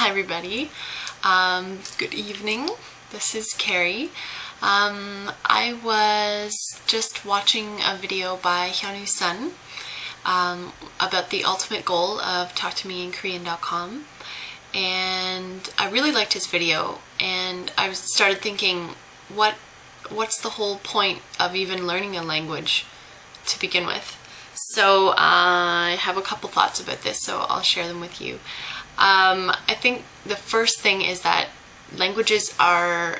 Hi everybody. Good evening. This is Carrie. I was just watching a video by Hyunwoo Sun about the ultimate goal of talktomeinkorean.com, and I really liked his video, and I started thinking, what's the whole point of even learning a language to begin with? So I have a couple thoughts about this, so I'll share them with you. I think the first thing is that languages are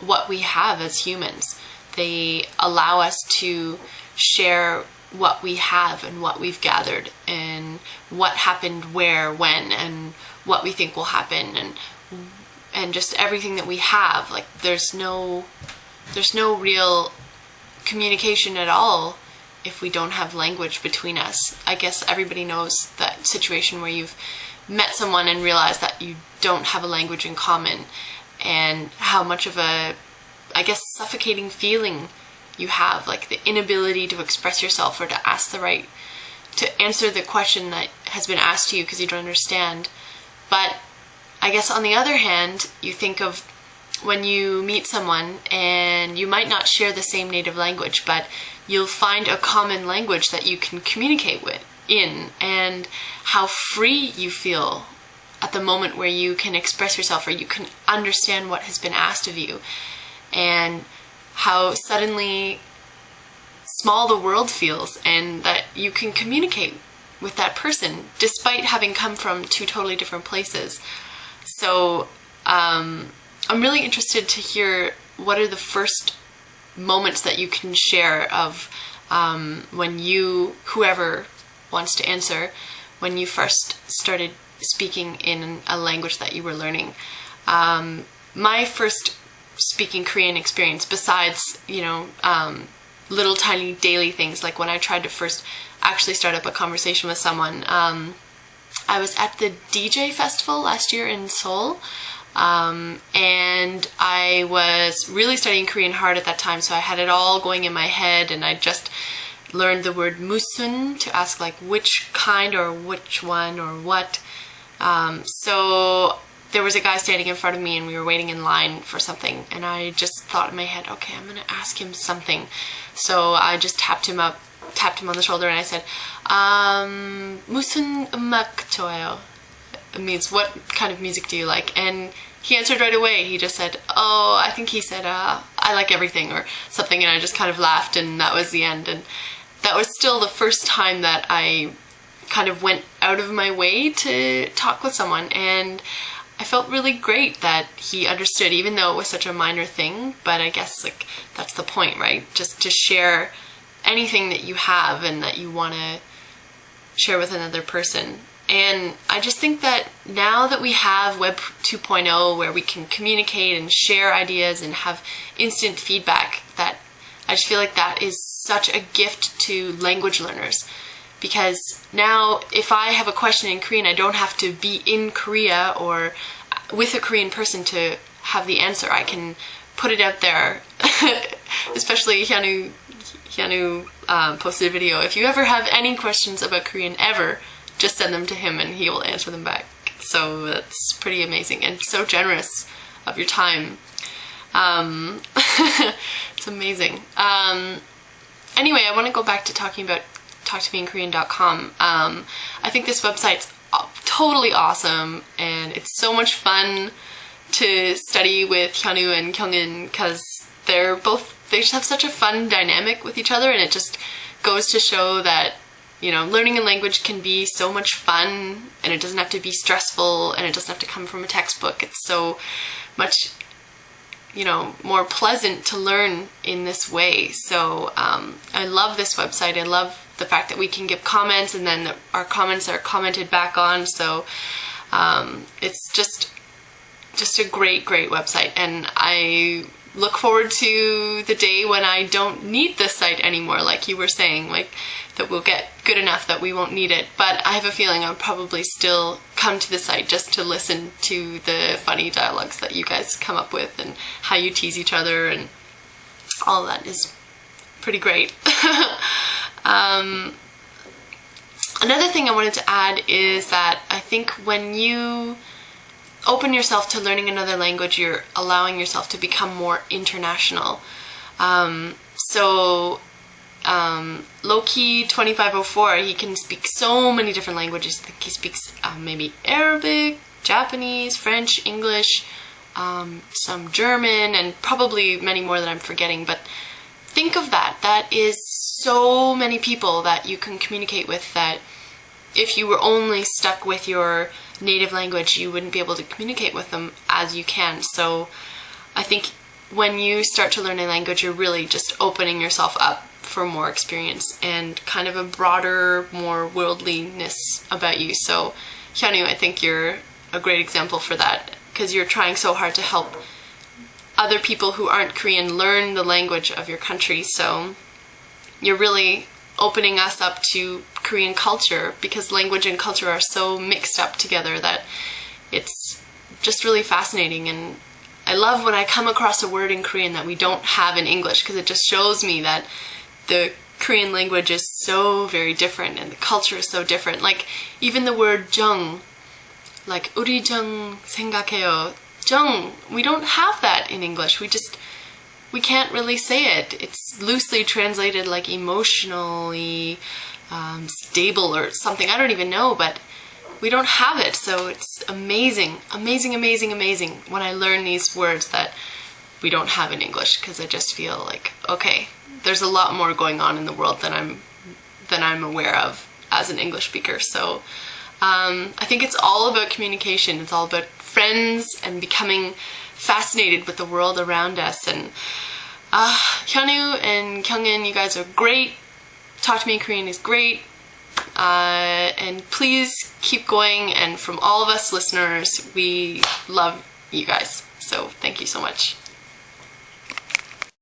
what we have as humans. They allow us to share what we have and what we've gathered and what happened where, when, and what we think will happen, and just everything that we have. Like there's no real communication at all if we don't have language between us. I guess everybody knows that situation where you've met someone and realized that you don't have a language in common, and how much of a, I guess, suffocating feeling you have, like the inability to express yourself or to answer the question that has been asked to you because you don't understand. But I guess on the other hand, you think of when you meet someone and you might not share the same native language, but you'll find a common language that you can communicate in, and how free you feel at the moment where you can express yourself or you can understand what has been asked of you, and how suddenly small the world feels, and that you can communicate with that person despite having come from two totally different places. So I'm really interested to hear what are the first moments that you can share of when you, whoever wants to answer, when you first started speaking in a language that you were learning. My first speaking Korean experience, besides, little tiny daily things, like when I tried to first actually start up a conversation with someone, I was at the DJ festival last year in Seoul, and I was really studying Korean hard at that time, so I had it all going in my head, and I just learned the word musun to ask like which kind or which one or what. So there was a guy standing in front of me and we were waiting in line for something, and I just thought in my head, okay, I'm gonna ask him something. So I just tapped him on the shoulder, and I said, 무슨 음악 좋아요? It means, what kind of music do you like? And he answered right away. He just said, I think he said, I like everything or something, and I just kind of laughed, and that was the end. And that was still the first time that I kind of went out of my way to talk with someone, and I felt really great that he understood, even though it was such a minor thing. But I guess like that's the point, right? Just to share anything that you have and that you want to share with another person. And I just think that now that we have Web 2.0, where we can communicate and share ideas and have instant feedback, that I just feel like that is such a gift to language learners. Because now if I have a question in Korean, I don't have to be in Korea or with a Korean person to have the answer. I can put it out there. Especially Hyunwoo posted a video. If you ever have any questions about Korean ever, just send them to him and he will answer them back. So that's pretty amazing and so generous of your time. It's amazing. Anyway, I want to go back to talking about talktomeinkorean.com. I think this website's totally awesome, and it's so much fun to study with Hyunwoo and Kyungin, because they just have such a fun dynamic with each other, and it just goes to show that learning a language can be so much fun, and it doesn't have to be stressful, and it doesn't have to come from a textbook. It's so much more pleasant to learn in this way. So I love this website. I love the fact that we can give comments, and then our comments are commented back on. So it's just a great website, and I look forward to the day when I don't need this site anymore, like you were saying, like that we'll get good enough that we won't need it. But I have a feeling I'll probably still come to the site just to listen to the funny dialogues that you guys come up with and how you tease each other, and all that is pretty great. Another thing I wanted to add is that I think when you open yourself to learning another language, you're allowing yourself to become more international. Loki 2504, he can speak so many different languages. I think he speaks maybe Arabic, Japanese, French, English, some German, and probably many more that I'm forgetting. But think of that. That is so many people that you can communicate with, that if you were only stuck with your native language, you wouldn't be able to communicate with them as you can. So I think when you start to learn a language, you're really just opening yourself up for more experience and kind of a broader, more worldliness about you. So Hyunwoo, I think you're a great example for that, because you're trying so hard to help other people who aren't Korean learn the language of your country. So you're really opening us up to Korean culture, because language and culture are so mixed up together that it's just really fascinating. And I love when I come across a word in Korean that we don't have in English, because it just shows me that the Korean language is so very different and the culture is so different. Like even the word 정, like 우리 정 생각해요. 정, we don't have that in English. We can't really say it. It's loosely translated like emotionally stable or something. I don't even know, but we don't have it. So it's amazing, amazing, amazing, amazing when I learn these words that we don't have in English, because I just feel like, okay, there's a lot more going on in the world than I'm aware of as an English speaker. So I think it's all about communication. It's all about friends and becoming fascinated with the world around us. And Hyunwoo and Kyungin, you guys are great. Talk to Me in Korean is great. And please keep going. And from all of us listeners, we love you guys. So thank you so much.